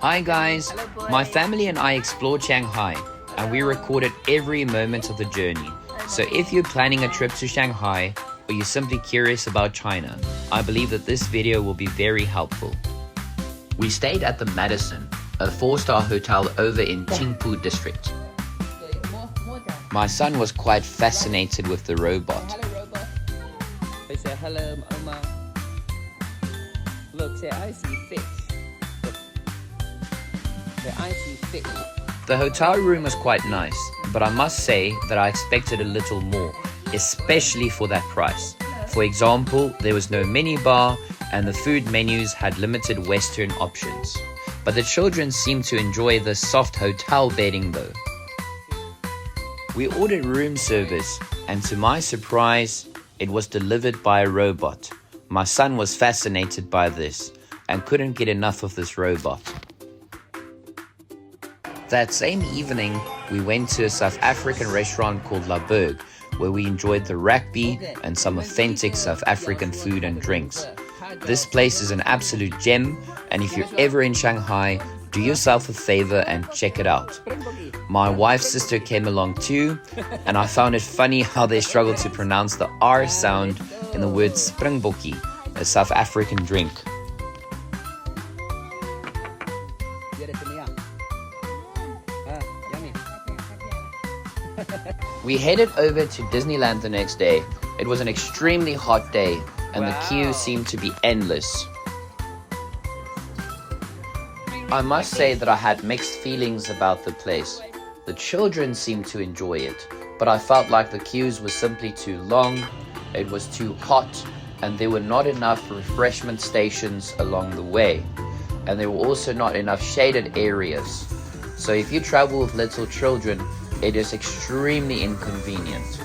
Hi guys, my family and I explored Shanghai and we recorded every moment of the journey. So if you're planning a trip to Shanghai or you're simply curious about China, I believe that this video will be very helpful. We stayed at the Madison, a 4-star hotel over in Qingpu district. My son was quite fascinated with the robot. They say hello, Oma. Look, say I see fish. The hotel room was quite nice, but I must say that I expected a little more, especially for that price. For example, there was no minibar and the food menus had limited Western options. But the children seemed to enjoy the soft hotel bedding though. We ordered room service and to my surprise, it was delivered by a robot. My son was fascinated by this and couldn't get enough of this robot. That same evening, we went to a South African restaurant called La Berg, where we enjoyed the rugby and some authentic South African food and drinks. This place is an absolute gem, and if you're ever in Shanghai, do yourself a favor and check it out. My wife's sister came along too, and I found it funny how they struggle to pronounce the R sound in the word springbokkie, a South African drink. We headed over to Disneyland the next day. It was an extremely hot day and the queue seemed to be endless. I must say that I had mixed feelings about the place. The children seemed to enjoy it, but I felt like the queues were simply too long, it was too hot, and there were not enough refreshment stations along the way. And there were also not enough shaded areas. So if you travel with little children, it is extremely inconvenient.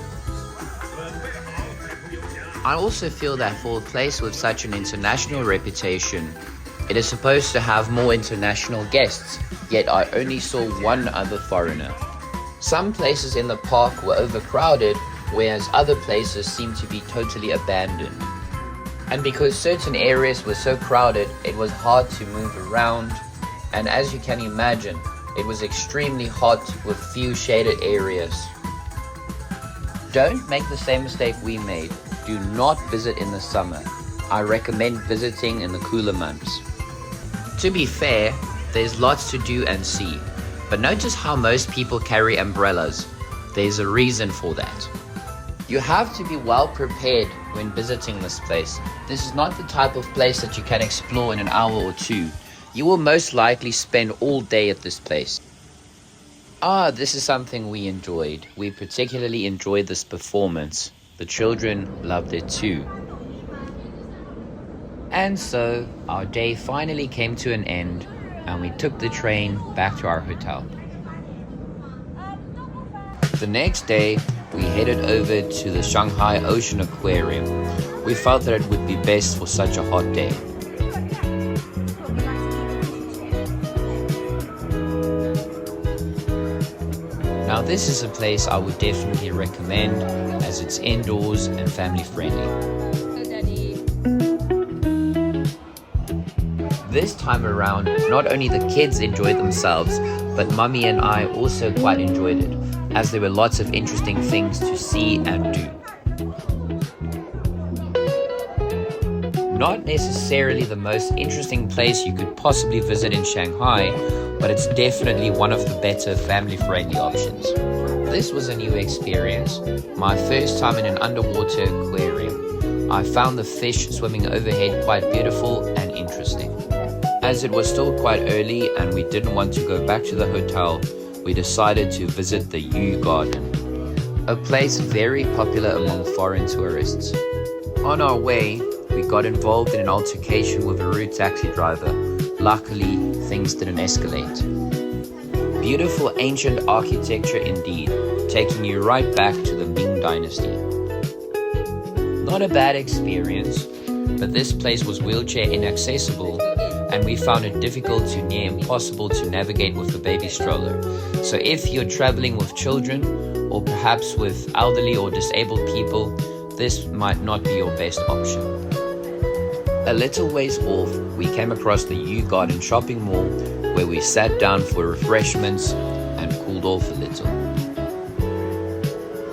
I also feel that for a place with such an international reputation, it is supposed to have more international guests, yet I only saw one other foreigner. Some places in the park were overcrowded, whereas other places seemed to be totally abandoned. And because certain areas were so crowded, it was hard to move around, and as you can imagine, it was extremely hot with few shaded areas. Don't make the same mistake we made. Do not visit in the summer. I recommend visiting in the cooler months. To be fair, there's lots to do and see, but notice how most people carry umbrellas. There's a reason for that. You have to be well prepared when visiting this place. This is not the type of place that you can explore in an hour or two. You will most likely spend all day at this place. This is something we enjoyed. We particularly enjoyed this performance. The children loved it too. And so, our day finally came to an end, and we took the train back to our hotel. The next day, we headed over to the Shanghai Ocean Aquarium. We felt that it would be best for such a hot day. Now this is a place I would definitely recommend as it's indoors and family friendly. This time around, not only the kids enjoyed themselves, but Mummy and I also quite enjoyed it, as there were lots of interesting things to see and do. Not necessarily the most interesting place you could possibly visit in Shanghai, but it's definitely one of the better family-friendly options. This was a new experience, my first time in an underwater aquarium. I found the fish swimming overhead quite beautiful and interesting. As it was still quite early and we didn't want to go back to the hotel, we decided to visit the Yu Garden, a place very popular among foreign tourists. On our way, we got involved in an altercation with a rude taxi driver. Luckily, things didn't escalate. Beautiful ancient architecture indeed, taking you right back to the Ming Dynasty. Not a bad experience, but this place was wheelchair inaccessible and we found it difficult to near impossible to navigate with the baby stroller. So if you're traveling with children or perhaps with elderly or disabled people, this might not be your best option. A little ways off, we came across the Yu Garden shopping mall where where we sat down for refreshments and cooled off a little.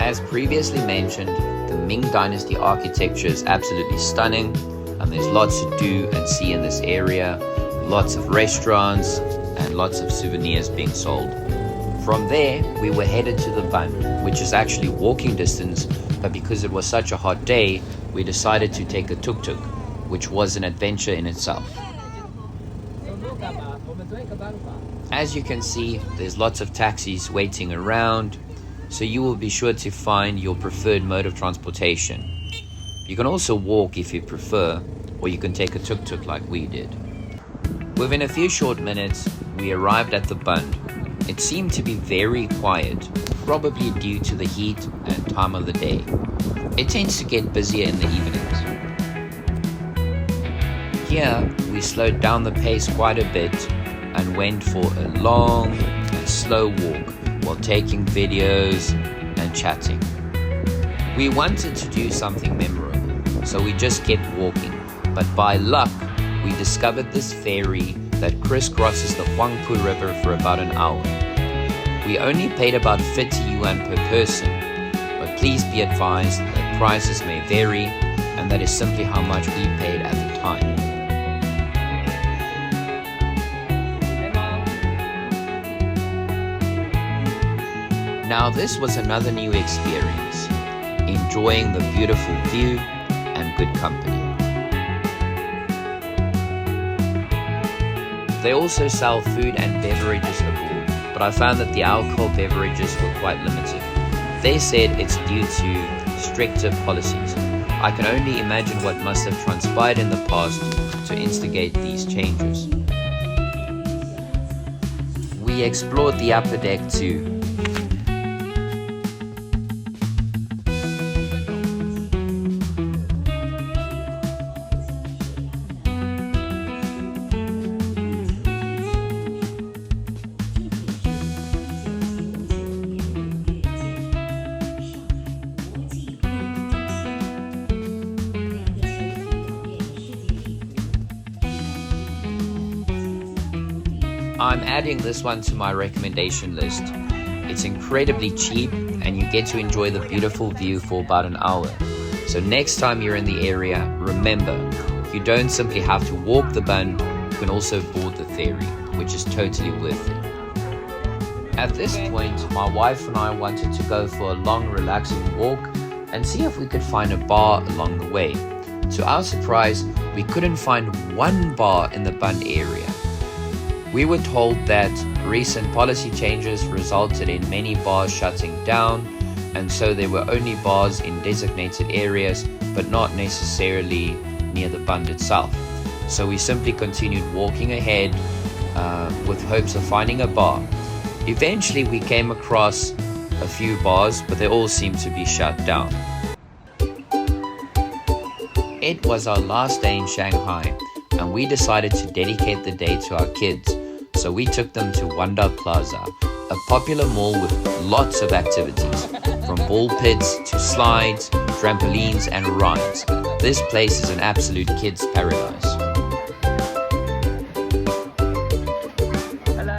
As previously mentioned, the Ming Dynasty architecture is absolutely stunning, and there's lots to do and see in this area, lots of restaurants and lots of souvenirs being sold. From there, we were headed to the Bund, which is actually walking distance, but because it was such a hot day, we decided to take a tuk-tuk, which was an adventure in itself. As you can see, there's lots of taxis waiting around, so you will be sure to find your preferred mode of transportation. You can also walk if you prefer, or you can take a tuk-tuk like we did. Within a few short minutes, we arrived at the Bund. It seemed to be very quiet, probably due to the heat and time of the day. It tends to get busier in the evenings. Here, we slowed down the pace quite a bit and went for a long and slow walk while taking videos and chatting. We wanted to do something memorable, so we just kept walking, but by luck, we discovered this ferry that crisscrosses the Huangpu River for about an hour. We only paid about 50 yuan per person, but please be advised that prices may vary, and that is simply how much we paid at the time. Now this was another new experience, enjoying the beautiful view and good company. They also sell food and beverages aboard, but I found that the alcohol beverages were quite limited. They said it's due to stricter policies. I can only imagine what must have transpired in the past to instigate these changes. We explored the upper deck too. I'm adding this one to my recommendation list. It's incredibly cheap and you get to enjoy the beautiful view for about an hour. So next time you're in the area, remember, you don't simply have to walk the Bund, you can also board the ferry, which is totally worth it. At this point, my wife and I wanted to go for a long, relaxing walk and see if we could find a bar along the way. To our surprise, we couldn't find one bar in the Bund area. We were told that recent policy changes resulted in many bars shutting down, and so there were only bars in designated areas, but not necessarily near the Bund itself. So we simply continued walking ahead with hopes of finding a bar. Eventually we came across a few bars, but they all seemed to be shut down. It was our last day in Shanghai, and we decided to dedicate the day to our kids. So we took them to Wanda Plaza, a popular mall with lots of activities, from ball pits to slides, trampolines and rides. This place is an absolute kids' paradise. Hello.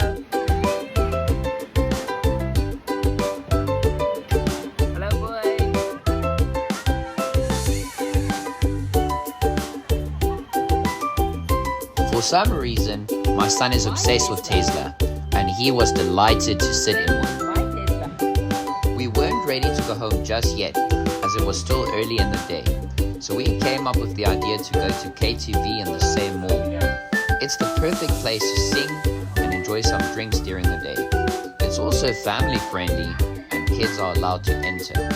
Hello, boy. For some reason, my son is obsessed with Tesla, and he was delighted to sit in one. We weren't ready to go home just yet, as it was still early in the day, so we came up with the idea to go to KTV in the same mall. It's the perfect place to sing and enjoy some drinks during the day. It's also family friendly, and kids are allowed to enter.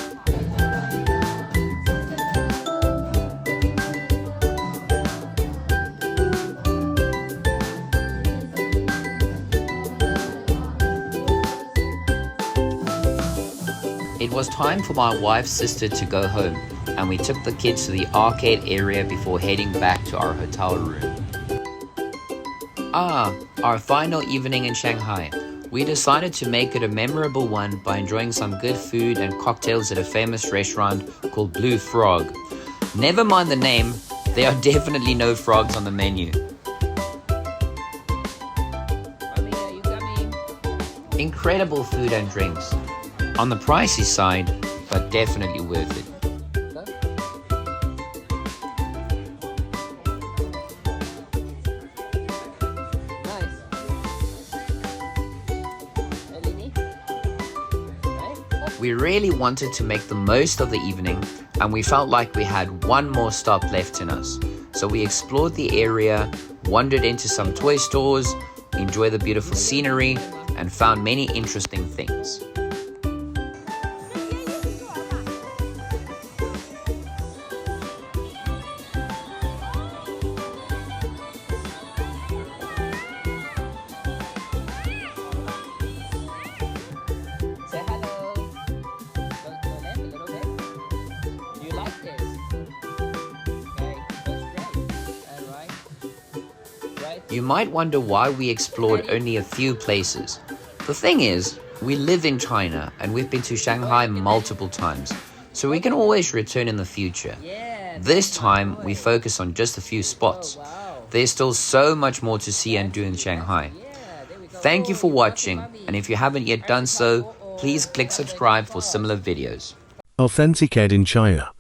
It was time for my wife's sister to go home, and we took the kids to the arcade area before heading back to our hotel room. Our final evening in Shanghai. We decided to make it a memorable one by enjoying some good food and cocktails at a famous restaurant called Blue Frog. Never mind the name, there are definitely no frogs on the menu. Incredible food and drinks. On the pricey side, but definitely worth it. We really wanted to make the most of the evening, and we felt like we had one more stop left in us. So we explored the area, wandered into some toy stores, enjoyed the beautiful scenery, and found many interesting things. Say hello. Go left a little bit. You like this? Okay, that's great. Alright. Right. You might wonder why we explored only a few places. The thing is, we live in China and we've been to Shanghai multiple times, so we can always return in the future. Yeah. This time, we focus on just a few spots. Wow. There's still so much more to see and do in Shanghai. There we go. Thank you for watching, and if you haven't yet done so, please click subscribe for similar videos. Authenticate in China.